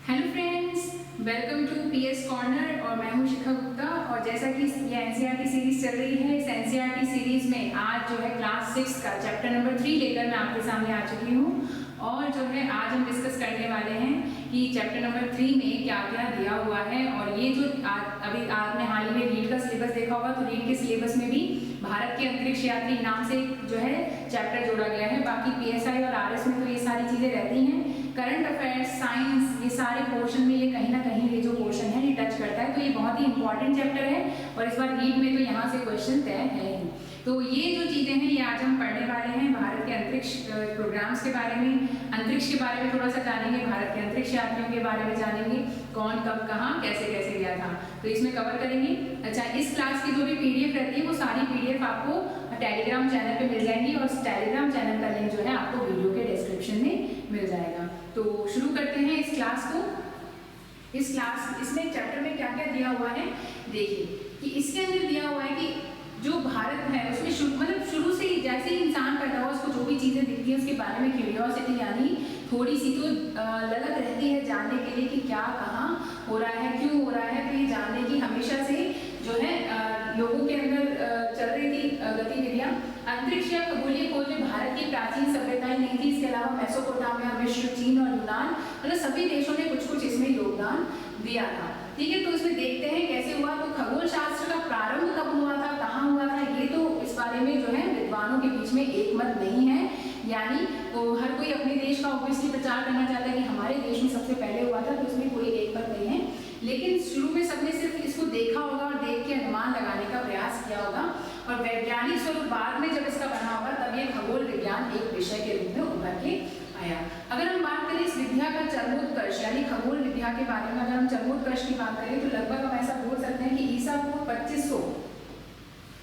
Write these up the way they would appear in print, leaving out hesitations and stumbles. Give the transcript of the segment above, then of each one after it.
Hello friends, welcome to PS corner और मैं हूं शिखा गुप्ता। और जैसा कि ये एनसीईआरटी सीरीज चल रही है, इस एनसीईआरटी सीरीज में आज जो है क्लास 6 का चैप्टर नंबर 3 लेकर मैं आपके सामने आ चुकी हूं। और जो है आज हम डिस्कस करने वाले हैं कि चैप्टर नंबर 3 में क्या क्या दिया हुआ है। और ये जो अभी आपने हाल ही में रीड का सिलेबस देखा होगा, तो रीड के सिलेबस में भी भारत के अंतरिक्ष यात्री नाम से जो है चैप्टर जोड़ा गया है। बाकी पीएसआई और आरएस में तो ये सारी चीज़ें रहती हैं। करंट अफेयर्स, साइंस, ये सारे पोर्शन में ये कहीं ना कहीं ये जो पोर्शन है ये टच करता है। तो ये बहुत ही इंपॉर्टेंट चैप्टर है और इस बार रीड में तो यहाँ से क्वेश्चन तय है ही। तो ये जो चीज़ें हैं ये आज हम पढ़ने वाले हैं। भारत के अंतरिक्ष प्रोग्राम्स के बारे में, अंतरिक्ष के बारे में थोड़ा सा जानेंगे, भारत के अंतरिक्ष यात्रियों के बारे में जानेंगे, कौन कब कहाँ कैसे कैसे गया था, तो इसमें कवर करेंगे। अच्छा, इस क्लास की जो भी पीडीएफ रहती है वो सारी पीडीएफ आपको टेलीग्राम चैनल पे मिल जाएंगी और टेलीग्राम चैनल का लिंक जो है आपको वीडियो के डिस्क्रिप्शन में मिल जाएगा। तो शुरू करते हैं इस क्लास को। इसमें चैप्टर में क्या क्या दिया हुआ है देखिए कि इसके अंदर दिया हुआ है कि जो भारत है उसमें शुरू से ही जैसे ही इंसान पैदा हुआ उसको जो भी चीज़ें दिखती हैं उसके बारे में क्यूरियोसिटी यानी थोड़ी सी तो ललक रहती है जानने के लिए कि क्या कहाँ हो रहा है, क्यों हो रहा है। तो ये जानने की हमेशा से जो है लोगों के अंदर चल रही थी गतिविधियाँ। अंतरिक्ष या खगोलीय खोज में भारत की प्राचीन सभ्यताएं नहीं थी। इसके अलावा मेसोपोटामिया, मिस्र, चीन और यूनान, मतलब सभी देशों ने कुछ कुछ इसमें योगदान दिया था। ठीक है, तो इसमें देखते हैं कैसे हुआ। तो खगोल शास्त्र का प्रारंभ कब हुआ था, कहाँ हुआ था, ये तो इस बारे में जो है विद्वानों के बीच में एक मत नहीं है। यानी तो हर कोई अपने देश का ऑब्वियसली प्रचार करना चाहता है कि हमारे देश में सबसे पहले हुआ था, तो इसमें कोई एक मत नहीं है। लेकिन शुरू में सबने सिर्फ इसको देखा होगा और देख के अनुमान लगाने का प्रयास किया होगा और वैज्ञानिक स्वरूप बाद में जब इसका बना होगा तब ये खगोल विज्ञान एक विषय के रूप में उभर के आया। अगर हम बात करें इस विद्या का चरमोत्कर्ष यानी खगोल विद्या के बारे में, अगर हम चरमोत्कर्ष की बात करें तो लगभग हम ऐसा बोल सकते हैं कि ईसा पूर्व 2500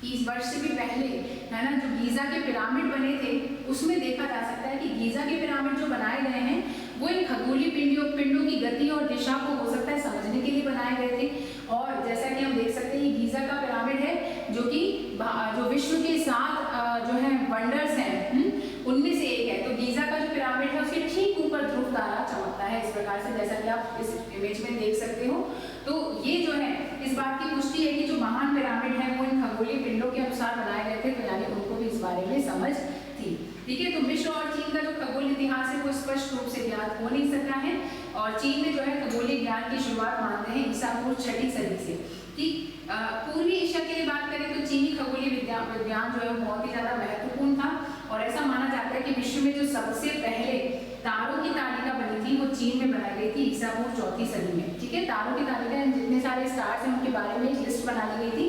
इस वर्ष से भी पहले है ना, जो गीजा के पिरामिड बने थे उसमें देखा जा सकता है कि गीजा के पिरामिड जो बनाए गए हैं वो इन खगोलीय पिंडों की गति और दिशा को हो सकता है समझने के लिए बनाए गए थे। और जैसा कि हम देख सकते हैं गीजा का पिरामिड है जो कि जो विश्व के 7 जो है वंडर्स हैं उनमें से एक है। तो गीजा का जो पिरामिड है उसके ठीक ऊपर ध्रुव तारा चमकता है इस प्रकार से, जैसा कि आप इस इमेज में देख सकते हो। तो ये जो है इस बात की पुष्टि है कि जो महान पिरामिड है वो इन खगोलीय पिंडों के अनुसार बनाए गए थे, तो यानी उनको भी इस बारे में समझ थी। ठीक है, तो मिस्र और चीन का जो खगोल इतिहास है वो स्पष्ट रूप से ज्ञात हो नहीं सका है। और चीन में जो है खगोलीय ज्ञान की शुरुआत मानते हैं ईसा पूर्व 6वीं सदी से। ठीक, पूर्वी एशिया के लिए बात करें तो चीनी खगोलीय विज्ञान जो है बहुत ही ज्यादा महत्वपूर्ण था। और ऐसा माना जाता है कि विश्व में जो सबसे पहले तारों की तालिका बनी थी वो चीन में बनाई गई थी ईसा पूर्व 4वीं सदी में। ठीक है, तारों की तालिका जितने सारे स्टार्स हैं उनके बारे में एक लिस्ट बना ली गई थी,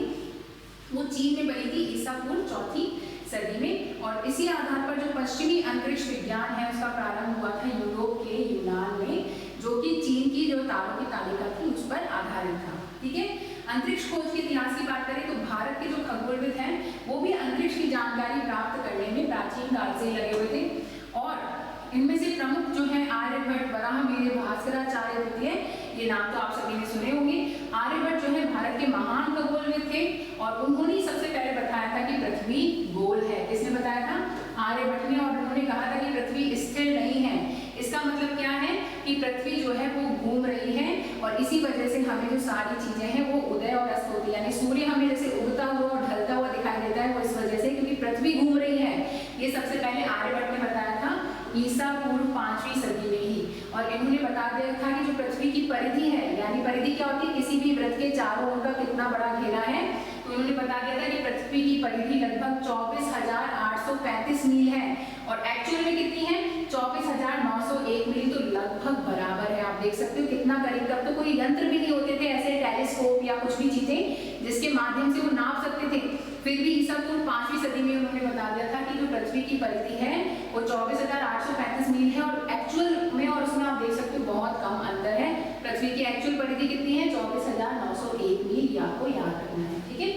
वो चीन में बनी थी ईसा पूर्व 4वीं सदी में। और इसी आधार पर जो पश्चिमी अंतरिक्ष विज्ञान है उसका प्रारंभ हुआ था यूरोप के यूनान में, जो कि चीन की जो तारों की तालिका थी उस पर आधारित था। ठीक है, अंतरिक्ष खोज के इतिहास की बात करें तो भारत के जो खगोलविद हैं वो भी अंतरिक्ष की जानकारी प्राप्त करने में प्राचीन काल से लगे हुए थे। और इनमें से प्रमुख जो है आर्यभट्ट, वराहमिहिर, भास्कराचार्य द्वितीय, ये नाम तो आप सभी ने सुने होंगे। आर्यभट्ट जो है भारत के महान खगोलविद थे और उन्होंने सबसे पहले बताया था कि पृथ्वी गोल है। किसने बताया था? आर्यभट्ट ने। और उन्होंने कहा था कि पृथ्वी स्थिर नहीं है। इसका मतलब क्या है कि पृथ्वी जो है वो घूम रही है और इसी वजह से हमें जो सारी चीजें हैं वो उदय और अस्त होती है, यानी सूर्य हमें जैसे उगता हुआ और ढलता हुआ दिखाई देता है वो इस वजह से क्योंकि पृथ्वी घूम रही है। ये सबसे पहले आर्यभट्ट ने बताया था ईसा पूर्व 5वीं सदी में ही। और इन्होंने बता दिया था कि जो पृथ्वी की परिधि है, यानी परिधि क्या होती है, किसी भी वृत्त के चारों ओर का कितना बड़ा घेरा है, तो उन्होंने बता दिया था कि पृथ्वी की परिधि लगभग 24,835 मील है और एक्चुअल में कितनी है 24,901 मील, तो लगभग बराबर है। आप देख सकते हो कितना करीब। तब तो कोई यंत्र भी नहीं होते थे ऐसे टेलीस्कोप या कुछ भी चीजें जिसके माध्यम से वो नाप सकते थे। फिर भी ईसा पूर्व 5वीं सदी में उन्होंने बता दिया था कि जो पृथ्वी की परिधि है वो 24,835 मील है और एक्चुअल में, और उसमें आप देख सकते हो बहुत कम अंतर है। पृथ्वी की एक्चुअल परिधि कितनी है 24,901 मील, ये आपको याद रखना है। ठीक है,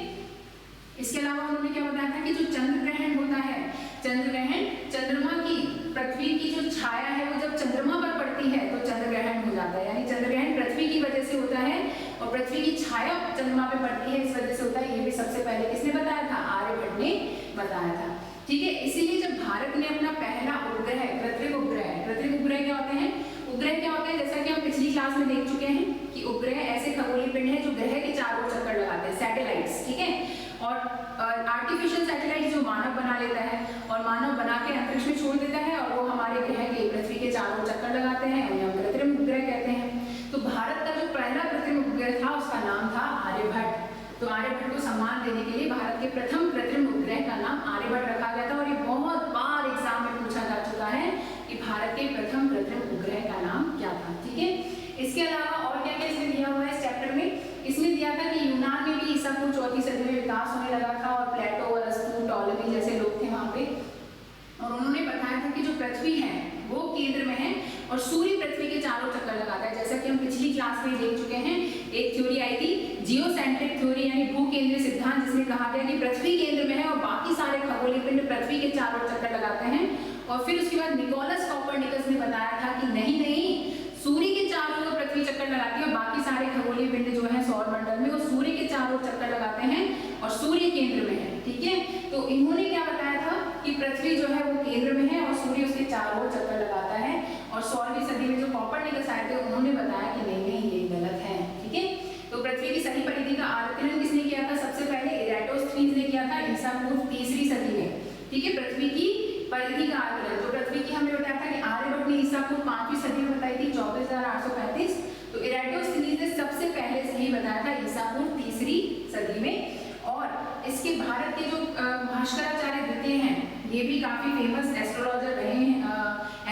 इसके अलावा उन्होंने क्या बताया था कि जो चंद्र ग्रहण होता है, चंद्र ग्रहण चंद्रमा की पृथ्वी की जो छाया है वो जब चंद्रमा पर पड़ती है तो चंद्र ग्रहण हो जाता है। यानी चंद्र ग्रहण पृथ्वी की वजह से होता है और पृथ्वी की छाया चंद्रमा पे पड़ती है इस वजह से होता है। ये भी सबसे पहले किसने बताया था? आर्यभट्ट ने बताया था। ठीक है, इसीलिए जब भारत ने अपना पहला उपग्रह, कृत्रिम उपग्रह क्या होते हैं? उपग्रह क्या होते हैं? जैसा कि हम पिछली क्लास क्लास में देख चुके हैं कि उपग्रह ऐसे खगोलीय पिंड हैं जो ग्रह के चारों ओर चक्कर लगाते हैं, सैटेलाइट्स, ठीक है। और आर्टिफिशियल सैटेलाइट जो मानव बना लेता है और मानव बना के अंतरिक्ष में छोड़ देता है और वो हमारे ग्रह के पृथ्वी के चारों ओर चक्कर लगाते हैं, उन्हें हम कृत्रिम उपग्रह कहते हैं। तो भारत का जो पहला कृत्रिम उपग्रह था उसका नाम था आर्यभट्ट। तो आर्यभट्ट को सम्मान देने के लिए भारत के प्रथम कृत्रिम उपग्रह का नाम आर्यभट्ट रखा गया था। और ये बहुत बार एग्जाम में पूछा जा चुका है कि भारत के प्रथम कृत्रिम उपग्रह का नाम क्या था, ठीक है। इसके अलावा और क्या क्या इसमें दिया हुआ है इस चैप्टर में? इसमें दिया था कि यूनान में भी ईसा पूर्व 4वीं सदी में विकास होने लगा था और प्लेटो, अरस्तु, टॉलेमी जैसे लोग थे वहाँ पे, और उन्होंने बताया था कि जो पृथ्वी है वो केंद्र में है और सूर्य पृथ्वी के चारों चक्कर लगाता है। जैसा कि हम पिछली क्लास में देख चुके हैं, एक थ्योरी आई थी जियोसेंट्रिक थ्योरी यानी भूकेंद्रीय सिद्धांत, जिसमें कहा गया कि पृथ्वी केंद्र में है और बाकी सारे खगोलीय पिंड पृथ्वी के चारों चक्कर लगाते हैं। और फिर उसके बाद निकोलस कॉपरनिकस ने बताया था कि नहीं नहीं, सूर्य के चारों ओर पृथ्वी चक्कर लगाती है और बाकी सारे खगोलीय पिंड जो है सौर मंडल में वो सूर्य के चारों चक्कर लगाते हैं और सूर्य केंद्र में है, ठीक है। तो इन्होंने क्या बताया था कि पृथ्वी जो है वो केंद्र में है और सूर्य उसके चारों ओर चक्कर लगाता है। और 16वीं सदी में जो कॉपरनिकस आए थे उन्होंने बताया कि नहीं नहीं ये गलत है, ठीक है। तो पृथ्वी की सही परिधि का आकलन किसने किया था? सबसे पहले इराटोस्थनीज ने किया था ईसा पूर्व 3वीं सदी में, ठीक है। पृथ्वी की परिधि का आकलन तो पृथ्वी की हमें बताया था कि आर्यभट्ट ने ईसा पूर्व 5वीं सदी में बताई थी 24,835। तो इराटोस्थनीज ने सबसे पहले सही बताया था ईसा पूर्व 3वीं सदी में। और इसके भारत के जो भास्कराचार्य द्वितीय हैं ये भी काफी फेमस एस्ट्रोलॉजर रहे हैं,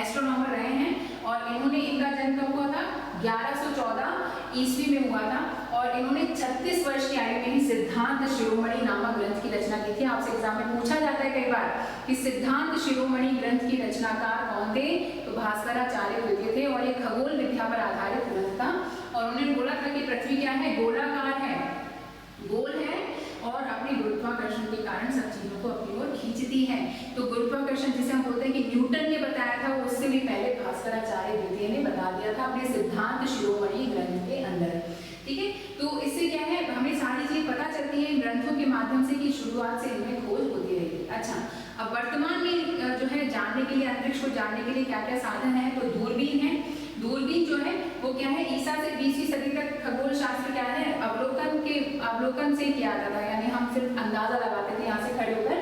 एस्ट्रोनॉमर रहे हैं। और इन्होंने, इनका जन्म कब हुआ था? 1114 ईस्वी में हुआ था और इन्होंने 36 वर्ष की आयु में ही सिद्धांत शिरोमणि नामक ग्रंथ की रचना की थी। आपसे एग्जाम में पूछा जाता है कई बार कि सिद्धांत शिरोमणि ग्रंथ की रचनाकार कौन थे? तो भास्कराचार्य द्वितीय थे और ये खगोल विद्या पर आधारित ग्रंथ था। और उन्होंने बोला था कि पृथ्वी क्या है? गोलाकार है, गोल है और अपने गुरुत्वाकर्षण के कारण सब चीजों को अपनी ओर खींचती है। तो गुरुत्वाकर्षण जिसे हम बोलते हैं कि न्यूटन ने बताया था, उससे भी पहले भास्कराचार्य द्वितीय ने बता दिया था अपने सिद्धांत शिरोमणि ग्रंथ के अंदर, ठीक है। तो इससे क्या है, हमें सारी चीज पता चलती है इन ग्रंथों के माध्यम से कि शुरुआत से इनमें खोज होती रहेगी। अच्छा, अब वर्तमान में जो है जानने के लिए, अंतरिक्ष को जानने के लिए क्या क्या साधन है? तो दूरबीन है। दूरबीन जो है वो क्या है, ईसा से 20वीं सदी तक खगोल शास्त्र क्या है, अवलोकन से किया जाता था, यानी हम सिर्फ अंदाजा लगाते थे यहाँ से खड़े होकर।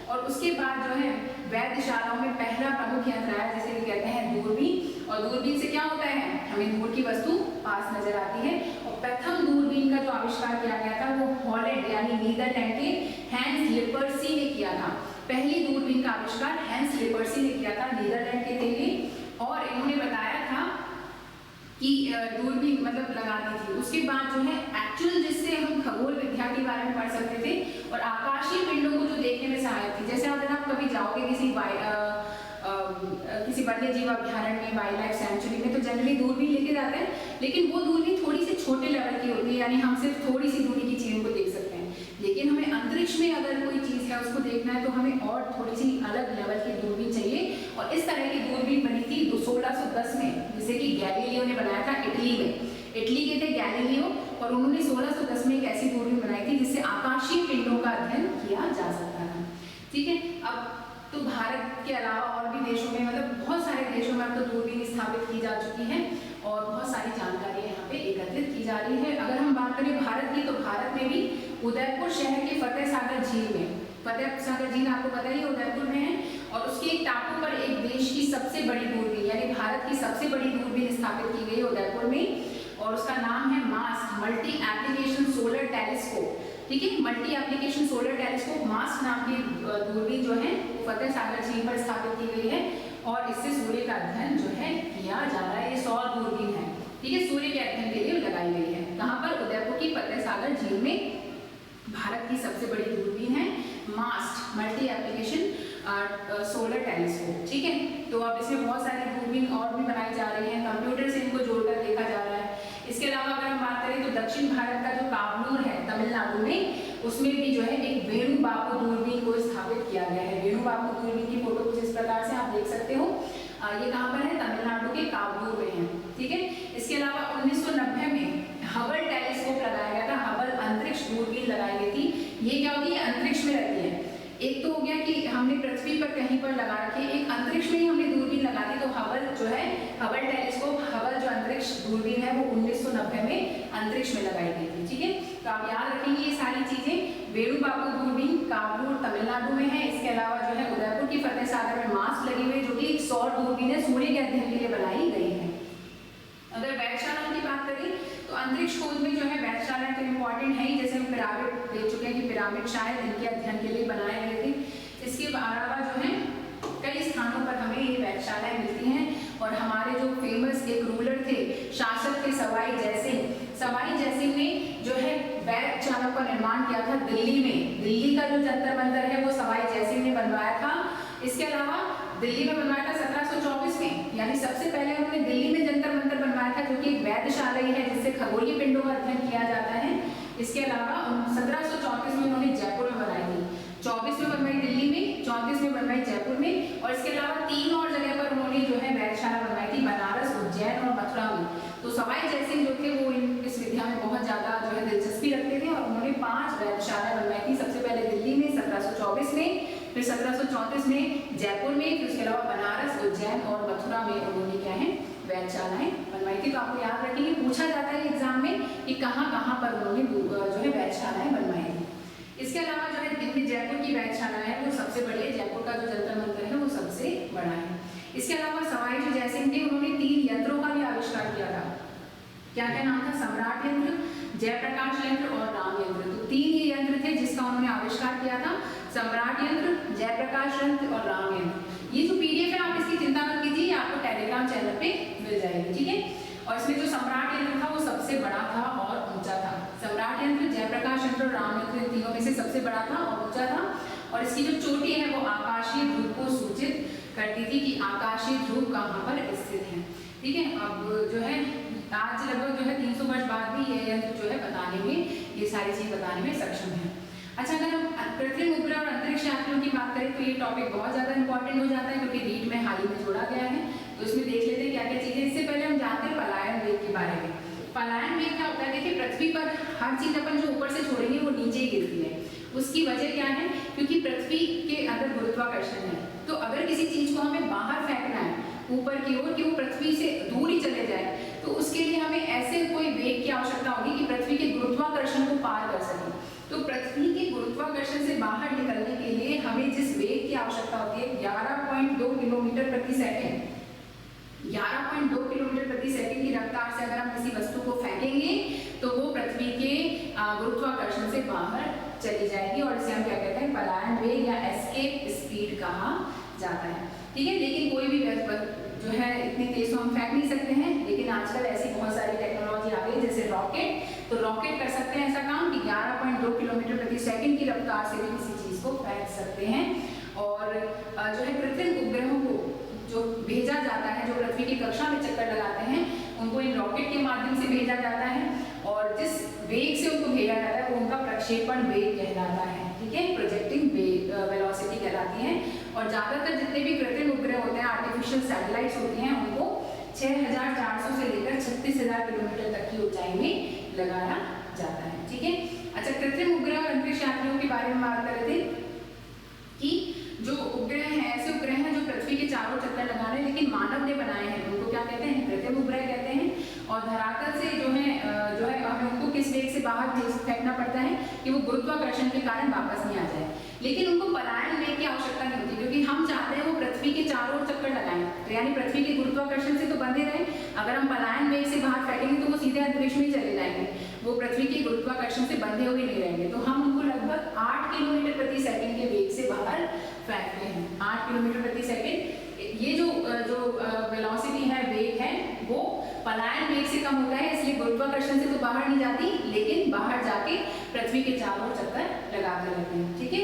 और उसके बाद जो है वैधशालाओं में पहला प्रमुख यंत्र आया जिसे कहते हैं दूरबीन। और दूरबीन से क्या होता है, हमें दूर की वस्तु पास नजर आती है। और प्रथम दूरबीन का जो आविष्कार किया गया था वो हॉलैंड यानी नीदरलैंड के हैंस लिपर्सी ने किया था। पहली दूरबीन का आविष्कार हैंस लिपर्सी ने किया था नीदरलैंड के लिए। और इन्होंने बताया था कि दूरबीन मतलब लगा दी थी। उसके बाद जो है एक्चुअल जिससे हम खगोल विद्या के बारे में पढ़ सकते थे और आकाशीय पिंडों को जो देखने में सहायक थी। जैसे अगर आप कभी जाओगे किसी वन्य जीव अभ्यारण्य में, वाइल्ड लाइफ सेंचुरी में, तो जनरली दूरबीन लेके जाते हैं, लेकिन वो दूरबीन थोड़ी सी छोटे लेवल की होती है, यानी हम सिर्फ थोड़ी सी दूरी की चीजों को देख सकते हैं। लेकिन हमें अंतरिक्ष में अगर कोई चीज है उसको देखना है तो हमें और थोड़ी सी अलग लेवल की दूरबीन चाहिए। और इस तरह की दूरबीन बनी थी 1610 में, जिसे कि गैलीलियो ने बनाया था इटली में। इटली के थे गैलीलियो और उन्होंने 1610 में एक ऐसी दूरबीन बनाई थी जिससे आकाशीय पिंडों का अध्ययन किया जा सकता था, ठीक है। अब तो भारत के अलावा और भी देशों में, मतलब बहुत सारे देशों में अब तो दूरबीन स्थापित की जा चुकी है और बहुत सारी जानकारी यहाँ पे एकत्रित की जा रही है। अगर हम बात करें भारत की, तो भारत में भी उदयपुर शहर के फतेह सागर झील में, फतेह सागर झील आपको पता ही उदयपुर में है, और उसके एक टापू पर एक देश की सबसे बड़ी दूरबीन यानी भारत की सबसे बड़ी दूरबीन स्थापित की गई उदयपुर में। और उसका नाम है मास्ट, मल्टी एप्लीकेशन सोलर टेलीस्कोप, ठीक है। मल्टी एप्लीकेशन सोलर टेलीस्कोप मास्ट नाम की दूरबीन जो है फतेह सागर झील पर स्थापित की गई है और इससे सूर्य का अध्ययन जो है किया जा रहा है। ये सौर दूरबीन है, ठीक है, सूर्य के अध्ययन के लिए लगाई गई है। कहाँ पर? उदयपुर की फतेह सागर झील में भारत की सबसे बड़ी दूरबीन है मास्ट, मल्टी एप्लीकेशन सोलर टेलीस्कोप, ठीक है। तो अब इसमें बहुत सारी दूरबीन और भी बनाई जा रही है, कंप्यूटर से इनको जोड़कर देखा जा रहा है। इसके अलावा अगर हम बात करें तो दक्षिण भारत का जो कावलूर है तमिलनाडु में, उसमें भी जो है एक वेणु बापू दूरबीन को स्थापित किया गया है। वेणु बापू दूरबीन की फोटो कुछ इस प्रकार से आप देख सकते हो। ये कहाँ पर है? तमिलनाडु के कावलूर में है, ठीक है। इसके अलावा 1990 में हबल टेलीस्कोप लगाया गया था, हबल अंतरिक्ष दूरबीन लगाई गई थी। ये क्या होती है? अंतरिक्ष में रहती है। एक तो हो गया कि हमने पृथ्वी पर कहीं पर लगा रखी है, एक अंतरिक्ष में ही हमने दूरबीन लगा दी। तो हबल जो है, हबल टेलीस्कोप, हबल जो अंतरिक्ष अंतरिक्ष दूरबीन है वो 1990 में अंतरिक्ष में लगाई गई थी। ठीक है, तो आप याद रखेंगे ये सारी चीजें। वेणु बापू दूरबीन कानपुर तमिलनाडु में है। इसके अलावा जो है उदयपुर की फतेह सागर में मास्क लगे हुए जो कि एक सौर दूरबीन है, सूर्य के अध्ययन के लिए बनाई गई है। अगर वेधशालाओं की बात करें तो अंतरिक्ष खोज में जो है वेधशालाएं तो इम्पोर्टेंट है ही, जैसे हम पिरामिड देख चुके हैं कि पिरामिड शायद इनके अध्ययन के लिए बनाए गए थे। इसके अलावा जो है कई स्थानों पर हमें ये वेधशालाएं मिलती हैं। और हमारे जो फेमस एक रूलर थे, शासक थे सवाई जयसिंह ने जो है वेधशाला का निर्माण किया था दिल्ली में। दिल्ली का जो जंतर मंतर है वो सवाई जयसिंह ने बनवाया था। इसके अलावा दिल्ली में बनवाया था 1724 में, यानी सबसे पहले उन्होंने दिल्ली में जंतर मंतर बनवाया था जो कि एक वेधशाला ही है जिससे खगोलीय पिंडों का अध्ययन किया जाता है। इसके अलावा 1734 में उन्होंने जयपुर में बनाई थी, 24 में बनवाई दिल्ली में, 34 में बनवाई जयपुर में। और इसके अलावा 3 और जगह पर उन्होंने जो है वेधशाला बनवाई थी, बनारस, उज्जैन और मथुरा में। तो सवाई जयसिंह जो थे वो इस विद्या में बहुत ज्यादा जो है दिलचस्पी रखते थे और उन्होंने 5 वेधशालाएं बनवाई थी। सबसे पहले दिल्ली में 1724 में, फिर 1734 में जयपुर में, फिर उसके अलावा बनारस, उज्जैन और मथुरा में उन्होंने क्या है वेधशालाएं बनवाई थी। तो आपको याद रखिए, पूछा जाता है एग्जाम में कि कहाँ पर उन्होंने जो है वेधशालाएं बनवाई थी। इसके अलावा जो है दिल्ली जयपुर की वेधशाला है वो सबसे बड़ी है, जयपुर का जो जंतर मंतर है वो सबसे बड़ा है। इसके अलावा सवाई जो जयसिंह थे उन्होंने 3 यंत्रों का भी आविष्कार किया था। क्या क्या नाम था? सम्राट यंत्र, जयप्रकाश यंत्र और राम यंत्र। तो 3 ये यंत्र थे जिसका उन्होंने आविष्कार किया था, सम्राट यंत्र, जयप्रकाश यंत्र और राम यंत्र। ये जो PDF है आप इसकी चिंता मत कीजिए, आपको टेलीग्राम चैनल पे मिल जाएगी। ठीक है, और इसमें जो सम्राट यंत्र था वो सबसे बड़ा था और ऊंचा था। सम्राट यंत्र, जयप्रकाश यंत्र और राम यंत्र इन तीनों में से सबसे बड़ा था और ऊंचा था। और इसकी जो चोटी है वो आकाशीय ध्रुव को सूचित करती थी कि आकाशीय ध्रुव कहाँ पर स्थित है। ठीक है, अब जो है आज लगभग जो है 300 वर्ष बाद भी ये यंत्र जो है बताने में, ये सारी चीज बताने में सक्षम है। अच्छा, अगर हम कृत्रिम उपग्रह और अंतरिक्ष यात्रियों की बात करें तो ये टॉपिक बहुत ज्यादा इंपॉर्टेंट हो जाता है क्योंकि रीट में हाल ही में जोड़ा गया है। तो इसमें देख लेते हैं क्या क्या चीजें। इससे पहले हम जानते हैं पलायन वेग के बारे में। पलायन वेग क्या होता है? देखिए, पृथ्वी पर हर चीज अपन जो ऊपर से छोड़ेंगे वो नीचे ही गिरती है। उसकी वजह क्या है? क्योंकि पृथ्वी के अंदर गुरुत्वाकर्षण है। तो अगर किसी चीज को हमें बाहर फेंकना है ऊपर की ओर कि वो पृथ्वी से दूर ही चले जाए, तो उसके लिए हमें ऐसे कोई वेग की आवश्यकता होगी कि पृथ्वी के गुरुत्वाकर्षण को पार कर सके। तो पृथ्वी के गुरुत्वाकर्षण से बाहर निकलने के लिए हमें जिस वेग की आवश्यकता होती है 11.2 किलोमीटर प्रति सेकंड, 11.2 किलोमीटर प्रति सेकंड की रफ्तार से अगर हम किसी वस्तु को फेंकेंगे तो वो पृथ्वी के गुरुत्वाकर्षण से बाहर चली जाएगी और इसे हम क्या कहते हैं? पलायन वेग या एस्केप स्पीड कहा जाता है। ठीक है, लेकिन कोई भी जो है इतनी तेज तो हम फेंक नहीं सकते हैं, लेकिन आजकल ऐसी बहुत सारी टेक्नोलॉजी आ गई जैसे रॉकेट। तो रॉकेट कर सकते हैं ऐसा काम कि 11.2 किलोमीटर प्रति सेकंड की रफ्तार से भी किसी चीज को फेंक सकते हैं। और जो है कृत्रिम उपग्रहों को जो भेजा जाता है, जो पृथ्वी की कक्षा में चक्कर लगाते हैं, उनको इन रॉकेट के माध्यम से भेजा जाता है और जिस वेग से उनको भेजा जाता है वो उनका प्रक्षेपण वेग कहलाता है। ठीक है, प्रोजेक्टिंग वेलोसिटी कहलाती है। और ज्यादातर जितने भी कृत्रिम उपग्रह होते हैं, आर्टिफिशियल सैटेलाइट्स होती हैं, उनको 6400 से लेकर 36,000 किलोमीटर तक की ऊंचाई में लगाया जाता है। ठीक है, अच्छा, कृत्रिम उपग्रह और अंतरिक्ष यात्रियों के बारे में बात कर रहे थे कि जो उपग्रह हैं ऐसे उपग्रह हैं जो पृथ्वी के चारों चक्कर लगा रहे हैं, लेकिन मानव ने बनाए हैं, उनको क्या कहते हैं? कृत्रिम उपग्रह कहते हैं। और धरातल से जो है हमें उनको किस वेग से बाहर फेंकना पड़ता है कि वो गुरुत्वाकर्षण के कारण वापस नहीं आ जाए। लेकिन उनको पलायन वेग की आवश्यकता नहीं होती क्योंकि हम चाहते हैं वो पृथ्वी के चारों ओर चक्कर लगाएं, तो यानी पृथ्वी के गुरुत्वाकर्षण से तो बंधे रहे। अगर हम पलायन वेग से बाहर फेंकेंगे तो वो सीधे अंतरिक्ष में ही चले जाएंगे, वो पृथ्वी के गुरुत्वाकर्षण से बंधे हुए नहीं रहेंगे। तो हम उनको लगभग 8 किलोमीटर प्रति सेकंड के वेग से बाहर फेंकते हैं। 8 किलोमीटर प्रति सेकंड। ये जो वेलोसिटी है, वेग है, वो पलायन वेग से कम होता है, इसलिए गुरुत्वाकर्षण से तो बाहर नहीं जाती, लेकिन बाहर जाके पृथ्वी के चारों चक्कर लगाते रहते हैं। ठीक है,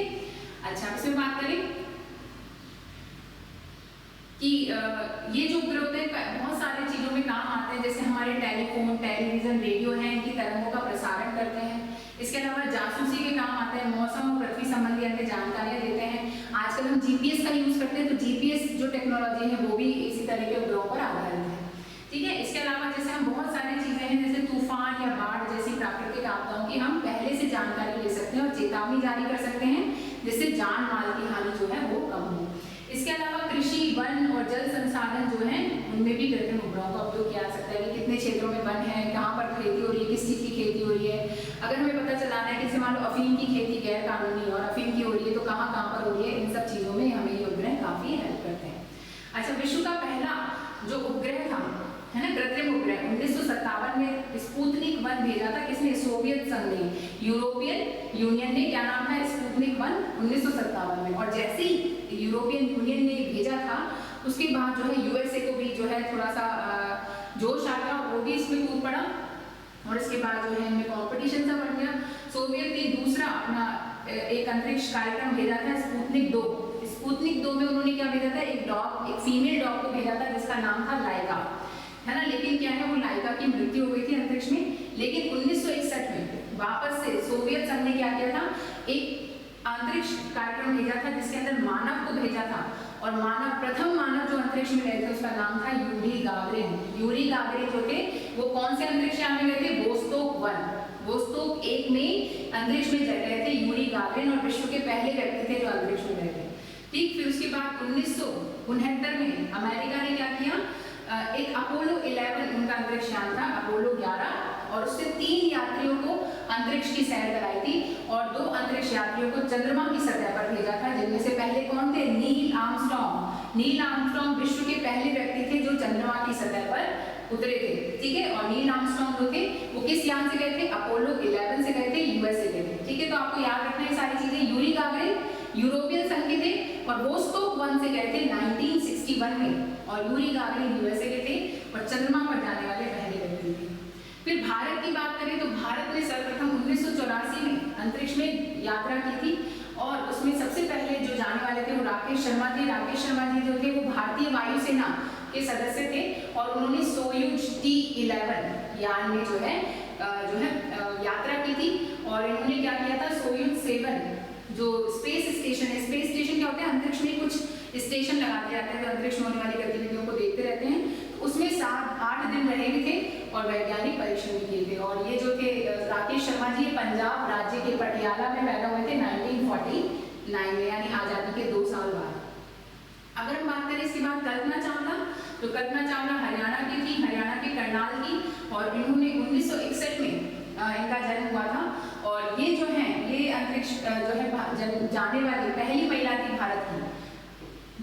अच्छा, इसमें बात करें कि ये जो उपग्रह होते हैं बहुत सारी चीजों में काम आते हैं, जैसे हमारे टेलीफोन, टेलीविजन, रेडियो है, इनकी तरंगों का प्रसारण करते हैं। इसके अलावा जासूसी के काम आते हैं, मौसम और पृथ्वी संबंधी अन्य जानकारियां देते हैं। आजकल हम GPS का यूज करते हैं, तो GPS जो टेक्नोलॉजी है वो भी इसी तरह के उपग्रहों पर आधारित है। ठीक है, इसके अलावा जैसे हम बहुत सारी चीजें हैं जैसे तूफान या बाढ़ जैसी प्राकृतिक आपदाओं की हम पहले से जानकारी ले सकते हैं और चेतावनी जारी कर सकते हैं, जिससे जान माल की हानि जो है वो कम हो। इसके अलावा कृषि, वन और जल संसाधन जो है उनमें भी कृत्रिम उपग्रहों का उपयोग किया जा सकता है कि कितने कितने क्षेत्रों में वन है, कहाँ पर खेती हो रही है, किस चीज़ की खेती हो रही है। अगर हमें पता चलाना है कि मान लो अफीम की खेती गैर कानूनी और अफीम की हो रही है तो कहाँ कहाँ पर हो रही है, इन सब चीज़ों में हमें ये उपग्रह काफ़ी हेल्प करते हैं। अच्छा, विश्व का पहला जो उपग्रह था है ना, कृत्रिम उपग्रह 1957 में स्पुतनिक 1 भेजा था। किसने? सोवियत संघ ने, यूरोपियन यूनियन ने। क्या नाम था? स्पुतनिक 1 1957 में। और जैसे ही यूरोपियन यूनियन ने भेजा था उसके बाद जो है यूएसए को भी जो है थोड़ा सा जोश आ गया, वो भी इसमें कूद पड़ा और इसके बाद जो है इनमें कॉम्पिटिशन सा बढ़ गया। सोवियत ने दूसरा अपना एक अंतरिक्ष कार्यक्रम भेजा था, स्पुतनिक 2। स्पुतनिक 2 में उन्होंने क्या भेजा था? एक फीमेल डॉग को भेजा था जिसका नाम था लाइका, है ना। लेकिन क्या है, वो लाइका की मृत्यु हो गई थी अंतरिक्ष में। लेकिन 1961 में वापस से सोवियत संघ ने क्या किया था? एक अंतरिक्ष कार्यक्रम भेजा था जिसके अंदर मानव को भेजा था। और प्रथम मानव जो अंतरिक्ष में गए थे उसका नाम था यूरी गागरिन। यूरी गागरिन जो थे वो कौन से अंतरिक्ष यान में गए थे? वोस्तोक 1। वोस्तोक 1 में अंतरिक्ष में गए थे यूरी गागरिन और विश्व के पहले व्यक्ति थे जो अंतरिक्ष में गए थे। ठीक, फिर उसके बाद 1969 में अमेरिका ने क्या किया? एक अपोलो 11 उनका अंतरिक्ष यान था, अपोलो 11, और उससे 3 यात्रियों को अंतरिक्ष की सैर कराई थी और 2 अंतरिक्ष यात्रियों को चंद्रमा की सतह पर भेजा था, जिनमें से पहले कौन थे? Neil Armstrong. नील आर्मस्ट्रॉन्ग विश्व के पहले व्यक्ति थे जो चंद्रमा की सतह पर उतरे थे, ठीक है। और नील आर्मस्ट्रॉन्ग जो थे वो किस यान से गए थे? अपोलो 11 से गए थे, यूएसए गए थे, ठीक है। तो आपको याद रखना है सारी चीजें। यूरी गागरिन यूरोपियन संघ के थे और वोस्तोक 1 से गए थे 1961 में, और यूरी गागरिन यूएसए के थे और चंद्रमा पर जाने वाले पहले व्यक्ति थे। फिर भारत की बात करें तो भारत ने सर्वप्रथम 1984 में अंतरिक्ष में यात्रा की थी और उसमें सबसे पहले जो जाने वाले थे वो राकेश शर्मा थे। राकेश शर्मा जी जो थे वो भारतीय वायुसेना के सदस्य थे और उन्होंने सोयूज T11 यान में जो है यात्रा की थी। और इन्होंने क्या किया था? सोयूज 7 जो स्पेस स्टेशन है, स्पेस स्टेशन क्या होता है? अंतरिक्ष में कुछ स्टेशन लगाते जाते हैं जो अंतरिक्ष में होने वाली गतिविधियों को देखते रहते हैं। तो उसमें 7-8 दिन रहे भी थे और वैज्ञानिक परीक्षण भी किए थे। और ये जो थे राकेश शर्मा जी पंजाब राज्य के पटियाला में पैदा हुए थे 1949 में, यानी आजादी के 2 साल बाद। अगर हम बात करें इसके बाद कल्पना चावला, तो कल्पना चावला हरियाणा की थी, हरियाणा के करनाल की, और इन्होंने 1961 में इनका जन्म हुआ था। और ये जो है ये अंतरिक्ष जो है जाने वाली पहली महिला थी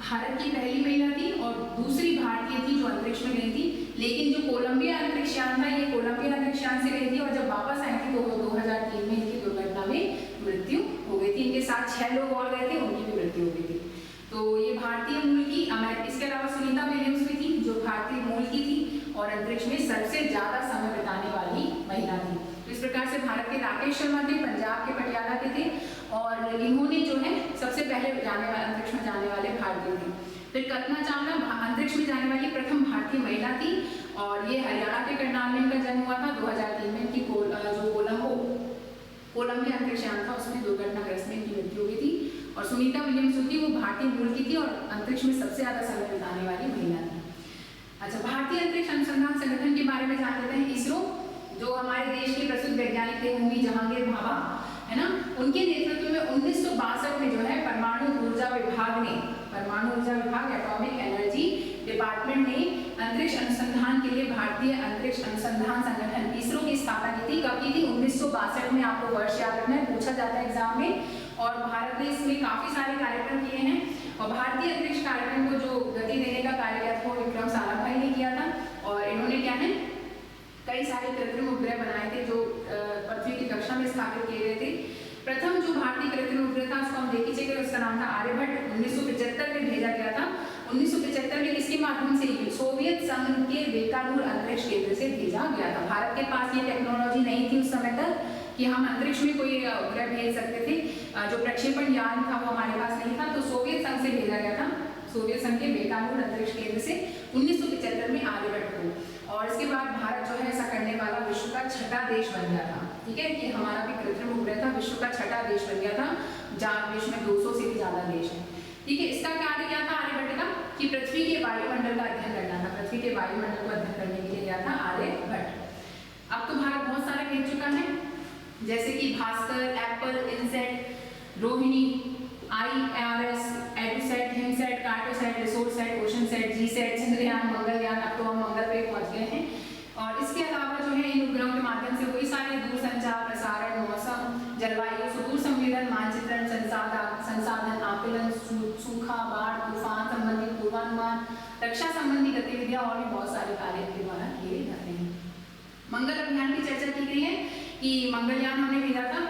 भारत की पहली महिला थी और दूसरी भारतीय थी जो अंतरिक्ष में गई थी। लेकिन जो कोलंबिया अंतरिक्ष यान था ये कोलंबिया अंतरिक्ष यान से गई थी और जब वापस आई थी तो 2003 में इनकी दुर्घटना में मृत्यु हो गई थी। इनके साथ 6 लोग और गए थे, उनकी भी मृत्यु हो गई थी। तो ये भारतीय मूल की, इसके अलावा सुनीता विलियम्स भी थी जो भारतीय मूल की थी और अंतरिक्ष में सबसे ज्यादा समय बिताने वाली महिला थी। तो इस प्रकार से भारत के राकेश शर्मा थे, पंजाब के पटियाला के थे और इन्होंने जो है सबसे पहले अंतरिक्ष में जाने वाले भारतीय थे। फिर कल्पना चावला अंतरिक्ष में जाने वाली प्रथम भारतीय महिला थी और ये हरियाणा के करनाल में इनका जन्म हुआ था। 2003 में इनकी जो कोलंबिया अंतरिक्ष यान था उसमें दुर्घटनाग्रस्त में इनकी मृत्यु हुई थी। और सुनीता विलियम्स जो थी वो भारतीय मूल की थी और अंतरिक्ष में सबसे ज्यादा समय बिताने वाली महिला थी। अच्छा, भारतीय अंतरिक्ष अनुसंधान संगठन के बारे में जान लेते हैं। इसरो जो हमारे देश के प्रसिद्ध वैज्ञानिक थे होमी जहांगीर भाभा, है ना, उनके नेतृत्व में 1962 में जो है परमाणु ऊर्जा विभाग एटॉमिक एनर्जी डिपार्टमेंट ने अंतरिक्ष अनुसंधान के लिए भारतीय अंतरिक्ष अनुसंधान संगठन इसरो की स्थापना की थी। कब की थी? 1962 में। आपको वर्ष याद रखना है, पूछा जाता है एग्जाम में। और भारत ने इसमें काफी सारे कार्यक्रम किए हैं और भारतीय अंतरिक्ष कार्यक्रम को जो गति देने का कार्य किया था वो विक्रम साराभाई ने किया था। और इन्होंने क्या है कई सारे कृत्रिम उपग्रह बनाए थे जो पृथ्वी की कक्षा में स्थापित किए गए थे। प्रथम जो भारतीय कृत्रिम उपग्रह था उसको हम देख लीजिएगा, उसका नाम था आर्यभट्ट। 1975 में भेजा गया था। 1975 में इसके माध्यम से सोवियत संघ के बेकानूर अंतरिक्ष केंद्र से भेजा गया था। भारत के पास ये टेक्नोलॉजी नहीं थी उस समय तक कि हम अंतरिक्ष में कोई उपग्रह भेज सकते थे। जो प्रक्षेपण यान था वो हमारे पास नहीं था, तो सोवियत संघ से भेजा गया था, सोवियत संघ के बेकानूर अंतरिक्ष केंद्र से 1975 में आर्यभट्ट को। और इसके बाद भारत जो है ऐसा करने वाला विश्व का 6ठा देश बन गया था। ठीक है, कि हमारा भी कृत्रिम उपग्रह था, विश्व का 6ठा देश बन गया था, जहाँ विश्व में 200 से भी ज्यादा देश है। ठीक है, इसका कार्य क्या था आर्यभट्ट का? कि पृथ्वी के वायुमंडल का अध्ययन करना था। पृथ्वी के वायुमंडल को अध्ययन करने के लिए गया था आर्यभट्ट। अब तो भारत बहुत सारे भेज चुका है, जैसे कि Bhaskar, Apple, INSAT, Rohini, IRS, EDUSAT, Himsat, Cartosat, Resourcesat, Oceansat, GSAT, Chandrayaan, Mangalyaan. अब तो हम मंगल पे पहुंच गए हैं। और इस माध्यम से वही सारे दूरसंचार, प्रसारण, मौसम, जलवायु, सुदूर संवेदन, मानचित्रण, संसाधन आकलन, सूखा, बाढ़, तूफान संबंधी पूर्वानुमान, रक्षा संबंधी गतिविधियां और भी बहुत सारे कार्य इनके द्वारा किए जाते हैं। मंगल अभियान की चर्चा की गई है कि मंगलयान हमने भेजा था,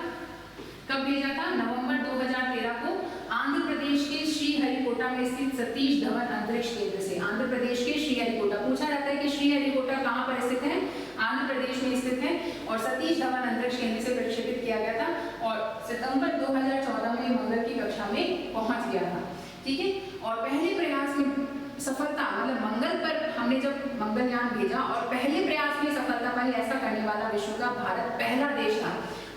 कब भेजा था? नवंबर 2013 को आंध्र प्रदेश के श्रीहरिकोटा में स्थित सतीश धवन अंतरिक्ष केंद्र से। आंध्र प्रदेश के श्रीहरिकोटा, पूछा जाता है कि श्रीहरिकोटा कहाँ पर स्थित है? आंध्र प्रदेश में स्थित है। और सतीश धवन अंतरिक्ष केंद्र से प्रक्षेपित किया गया था और सितंबर 2014 में मंगल की कक्षा में पहुंच गया था। ठीक है, और पहले प्रयास में सफलता, मतलब मंगल पर हमने जब मंगलयान भेजा और पहले प्रयास में सफलता पाई, ऐसा करने वाला विश्व का भारत पहला देश था।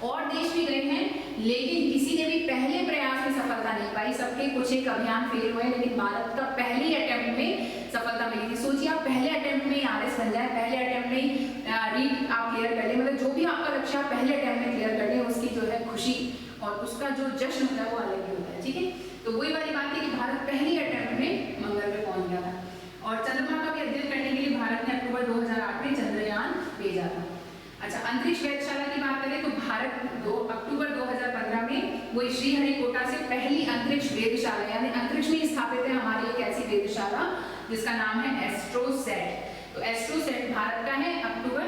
और देश भी गए हैं, लेकिन किसी ने भी पहले प्रयास में सफलता नहीं पाई। सबके कुछ एक अभियान फेल हुए, लेकिन भारत का पहले अटेम्प्ट में सफलता मिली थी। सोचिए आप पहले अटेम्प्ट में आरएस बन जाए, पहले अटेम्प्ट में रीड आप क्लियर कर ले, मतलब जो भी आपका लक्ष्य आप पहले अटेम्प्ट में क्लियर कर ले, उसकी जो है खुशी और उसका जो जश्न होता है वो अलग ही होता है। ठीक है, तो वही वाली बात है कि भारत पहले अटेम्प्ट में मंगल पे पहुंच गया था। और चंद्रमा का भी अध्ययन करने के लिए भारत ने अक्टूबर 2008 में चंद्रयान भेजा था। अच्छा, अंतरिक्ष वेधशाला की बात करें तो भारत अक्टूबर 2015 में वो श्रीहरिकोटा से पहली अंतरिक्ष वेधशाला, यानी अंतरिक्ष में स्थापित है हमारी एक ऐसी वेधशाला जिसका नाम है एस्ट्रोसैट। तो एस्ट्रोसैट भारत का है, अक्टूबर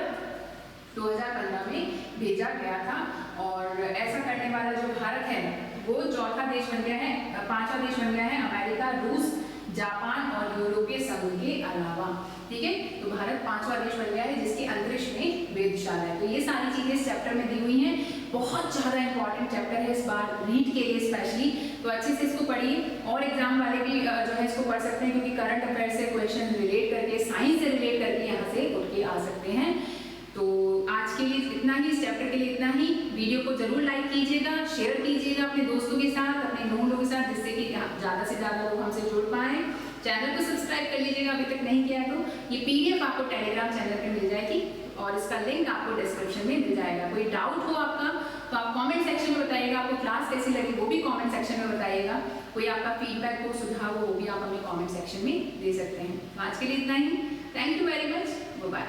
2015 में भेजा गया था। और ऐसा करने वाला जो भारत है वो चौथा देश बन गया है, पांचवा देश बन गया है अमेरिका, रूस, जापान और यूरोपीय संघ के अलावा। ठीक है, तो भारत पांचवा देश बन गया है जिसकी अंतरिक्ष में वेधशाला है। तो ये सारी चीजें इस चैप्टर में दी हुई हैं। बहुत ज्यादा इंपॉर्टेंट चैप्टर है इस बार रीड के लिए स्पेशली, तो अच्छे से इसको पढ़िए। और एग्जाम वाले भी जो है इसको पढ़ सकते हैं, क्योंकि करंट अफेयर से क्वेश्चन रिलेट करके, साइंस से रिलेट करके यहाँ से उठ के आ सकते हैं। तो आज के लिए इतना ही, इस चैप्टर के लिए इतना ही। वीडियो को जरूर लाइक कीजिएगा, शेयर कीजिएगा अपने दोस्तों के साथ, अपने नोन लोगों के साथ, जिससे कि ज़्यादा से ज़्यादा लोग हमसे जुड़ पाएँ। चैनल को सब्सक्राइब कर लीजिएगा अभी तक नहीं किया है तो। ये PDF आपको टेलीग्राम चैनल पे मिल जाएगी और इसका लिंक आपको डिस्क्रिप्शन में मिल जाएगा। कोई डाउट हो आपका तो आप कमेंट सेक्शन में बताइएगा, आपको क्लास कैसी लगी वो भी कमेंट सेक्शन में बताइएगा। कोई आपका फीडबैक हो, सुझाव हो, वो भी आप हमें कमेंट सेक्शन में दे सकते हैं। आज के लिए इतना ही। Thank you very much, bye.